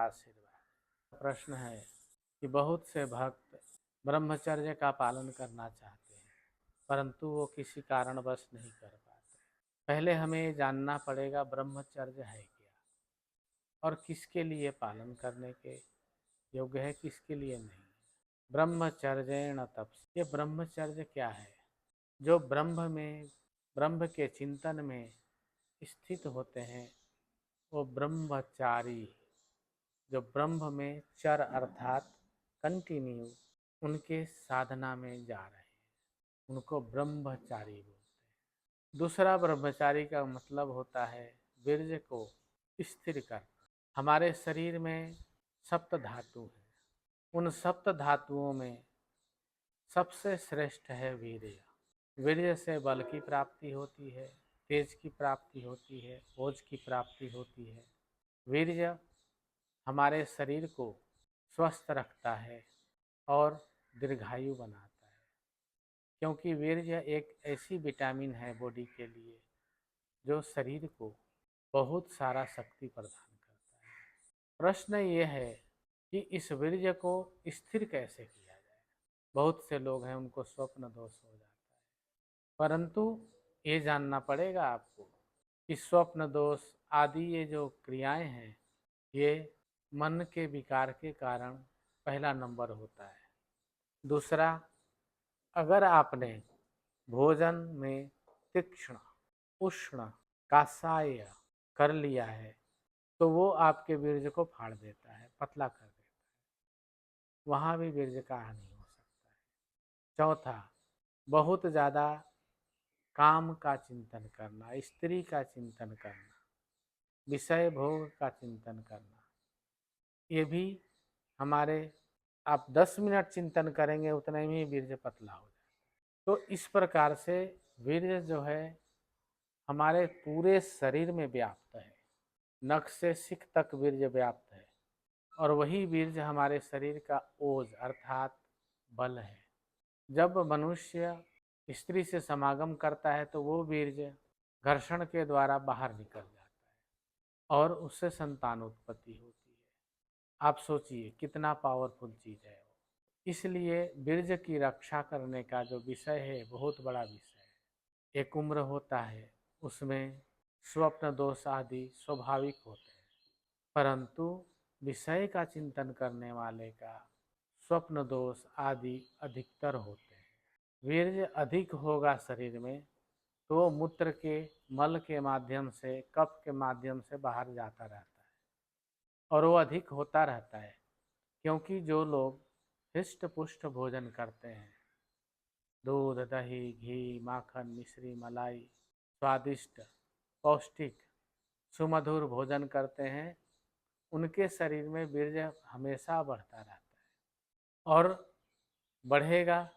आशीर्वाद। प्रश्न है कि बहुत से भक्त ब्रह्मचर्य का पालन करना चाहते हैं, परंतु वो किसी कारणवश नहीं कर पाते। पहले हमें ये जानना पड़ेगा ब्रह्मचर्य है क्या और किसके लिए पालन करने के योग्य है, किसके लिए नहीं। ब्रह्मचर्येण तपस्, ये ब्रह्मचर्य क्या है? जो ब्रह्म के चिंतन में स्थित होते हैं वो ब्रह्मचारी। जो ब्रह्म में चर अर्थात कंटिन्यू उनके साधना में जा रहे हैं उनको ब्रह्मचारी बोलते हैं। दूसरा ब्रह्मचारी का मतलब होता है वीर्य को स्थिर करना। हमारे शरीर में सप्त धातु हैं, उन सप्त धातुओं में सबसे श्रेष्ठ है वीर्य। वीर्य से बल की प्राप्ति होती है, तेज की प्राप्ति होती है, ओज की प्राप्ति होती है। वीर्य हमारे शरीर को स्वस्थ रखता है और दीर्घायु बनाता है, क्योंकि वीर्य एक ऐसी विटामिन है बॉडी के लिए जो शरीर को बहुत सारा शक्ति प्रदान करता है। प्रश्न ये है कि इस वीर्य को स्थिर कैसे किया जाए। बहुत से लोग हैं उनको स्वप्न दोष हो जाता है, परंतु ये जानना पड़ेगा आपको कि स्वप्न दोष आदि ये जो क्रियाएं हैं ये मन के विकार के कारण पहला नंबर होता है। दूसरा, अगर आपने भोजन में तीक्ष्ण उष्ण कासाय कर लिया है तो वो आपके वीर्य को फाड़ देता है, पतला कर देता है, वहाँ भी वीर्य का हानि हो सकता है। चौथा, बहुत ज़्यादा काम का चिंतन करना, स्त्री का चिंतन करना, विषय भोग का चिंतन करना, ये भी हमारे आप 10 मिनट चिंतन करेंगे उतने में ही वीर्य पतला हो जाता है। तो इस प्रकार से वीर्य जो है हमारे पूरे शरीर में व्याप्त है, नख से शिख तक वीर्य व्याप्त है और वही वीर्य हमारे शरीर का ओज अर्थात बल है। जब मनुष्य स्त्री से समागम करता है तो वो वीर्य घर्षण के द्वारा बाहर निकल जाता है और उससे संतान उत्पत्ति होती है। आप सोचिए कितना पावरफुल चीज़ है वो। इसलिए वीर्य की रक्षा करने का जो विषय है बहुत बड़ा विषय है। एक उम्र होता है उसमें स्वप्न दोष आदि स्वाभाविक होते हैं, परंतु विषय का चिंतन करने वाले का स्वप्न दोष आदि अधिकतर होते हैं। वीर्य अधिक होगा शरीर में तो मूत्र के मल के माध्यम से कफ के माध्यम से बाहर जाता रहता है और वो अधिक होता रहता है, क्योंकि जो लोग हृष्ट पुष्ट भोजन करते हैं, दूध दही घी माखन मिश्री मलाई स्वादिष्ट पौष्टिक सुमधुर भोजन करते हैं, उनके शरीर में वीर्य हमेशा बढ़ता रहता है और बढ़ेगा।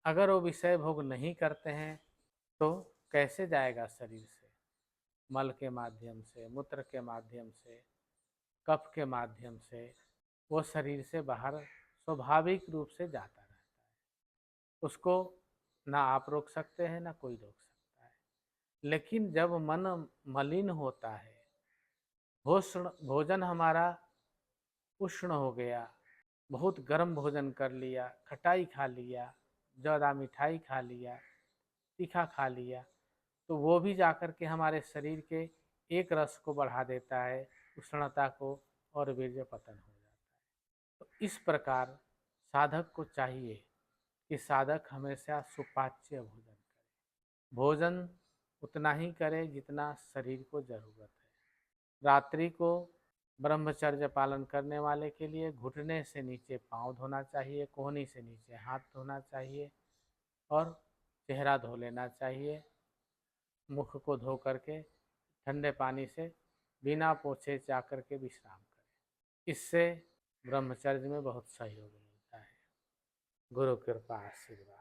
अगर वो विषय भोग नहीं करते हैं तो कैसे जाएगा शरीर से? मल के माध्यम से, मूत्र के माध्यम से, कफ के माध्यम से वो शरीर से बाहर स्वाभाविक रूप से जाता रहता है। उसको ना आप रोक सकते हैं ना कोई रोक सकता है। लेकिन जब मन मलिन होता है, भोजन हमारा उष्ण हो गया, बहुत गर्म भोजन कर लिया, खटाई खा लिया, ज़्यादा मिठाई खा लिया, तीखा खा लिया, तो वो भी जाकर के हमारे शरीर के एक रस को बढ़ा देता है, उष्णता को, और वीर्य पतन हो जाता है। तो इस प्रकार साधक को चाहिए कि साधक हमेशा सुपाच्य भोजन करे। भोजन उतना ही करे जितना शरीर को जरूरत है। रात्रि को ब्रह्मचर्य पालन करने वाले के लिए घुटने से नीचे पाँव धोना चाहिए, कोहनी से नीचे हाथ धोना चाहिए और चेहरा धो लेना चाहिए। मुख को धो करके ठंडे पानी से बिना पोछे जा करके विश्राम करें। इससे ब्रह्मचर्य में बहुत सहयोग मिलता है। गुरु कृपा आशीर्वाद।